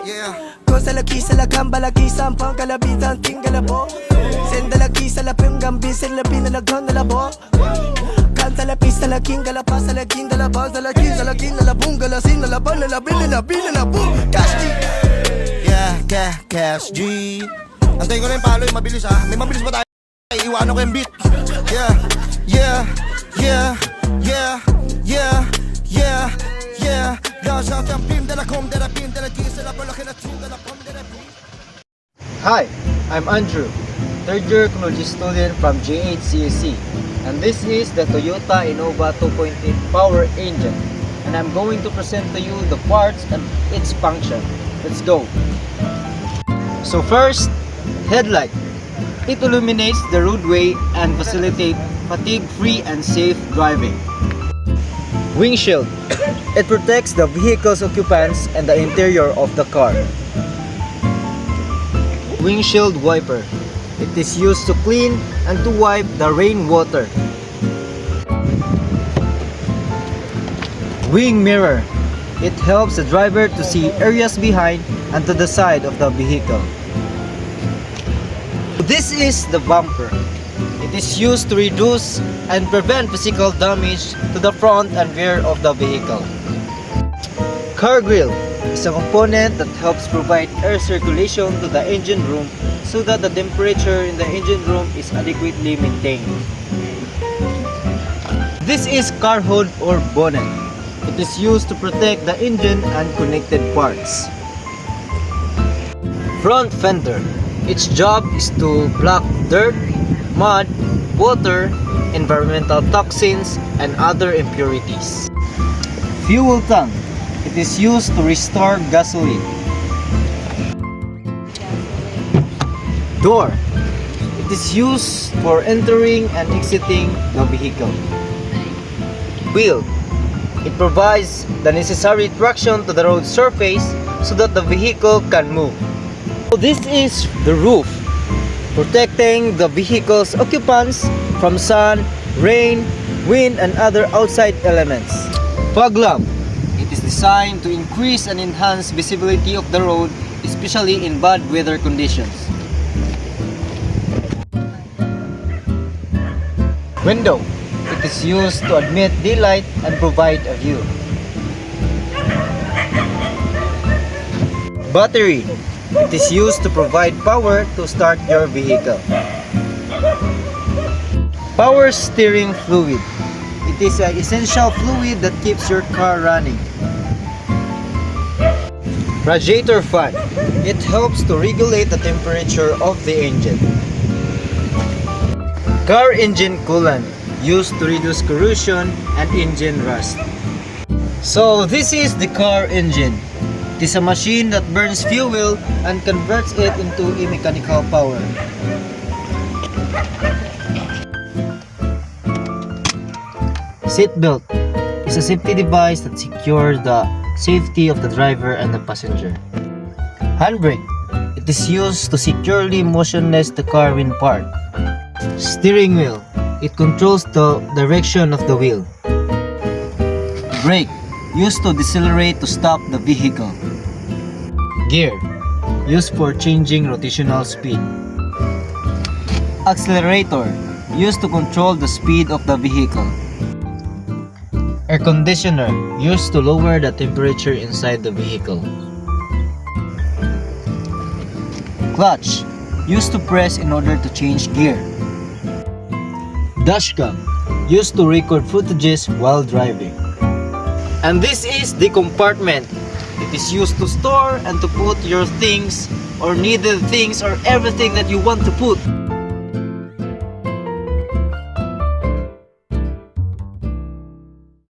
Yeah. Cosa la chi se la gamba la chi sampang kalabitan tinggal la bo. Senda la chi se la pim gambi se la pina la gonna la bo. Canta la pista la kinga la pasa la kinga la basa la kinga la kinga la bunga la singa la bana la bina la bina la boom. Cash G. Yeah, Cash G. Antayin ko na yung palo, yung mabilis ha. May mabilis ba tayo? Iwanan ko yung beat. Yeah. Hi, I'm Andrew, third year technology student from JHCSC, and this is the Toyota Innova 2.8 Power Engine, and I'm going to present to you the parts and its function. Let's go. So first, headlight. It illuminates the roadway and facilitates fatigue-free and safe driving. Windshield. It protects the vehicle's occupants and the interior of the car. Windshield wiper. It is used to clean and to wipe the rainwater. Wing mirror. It helps the driver to see areas behind and to the side of the vehicle. This is the bumper. It is used to reduce and prevent physical damage to the front and rear of the vehicle. Car grill is a component that helps provide air circulation to the engine room so that the temperature in the engine room is adequately maintained. This is car hood or bonnet. It is used to protect the engine and connected parts. Front fender. Its job is to block dirt, mud, water, environmental toxins, and other impurities. Fuel tank. It is used to restore gasoline. Door. It is used for entering and exiting the vehicle. Wheel. It provides the necessary traction to the road surface so that the vehicle can move. So this is the roof, protecting the vehicle's occupants from sun, rain, wind, and other outside elements. Fog lamp. It is designed to increase and enhance visibility of the road, especially in bad weather conditions. Window. It is used to admit daylight and provide a view. Battery. It is used to provide power to start your vehicle. Power steering fluid. It is an essential fluid that keeps your car running. Radiator fan. It helps to regulate the temperature of the engine. Car engine coolant, used to reduce corrosion and engine rust. So this is the car engine. It is a machine that burns fuel and converts it into a mechanical power. Seatbelt is a safety device that secures the safety of the driver and the passenger. Handbrake. It is used to securely motionless the car when parked. Steering wheel. It controls the direction of the wheel. Brake. Used to decelerate to stop the vehicle. Gear. Used for changing rotational speed. Accelerator. Used to control the speed of the vehicle. Air conditioner. Used to lower the temperature inside the vehicle. Clutch. Used to press in order to change gear. Dashcam. Used to record footages while driving. And this is the compartment. It is used to store and to put your things or needed things or everything that you want to put.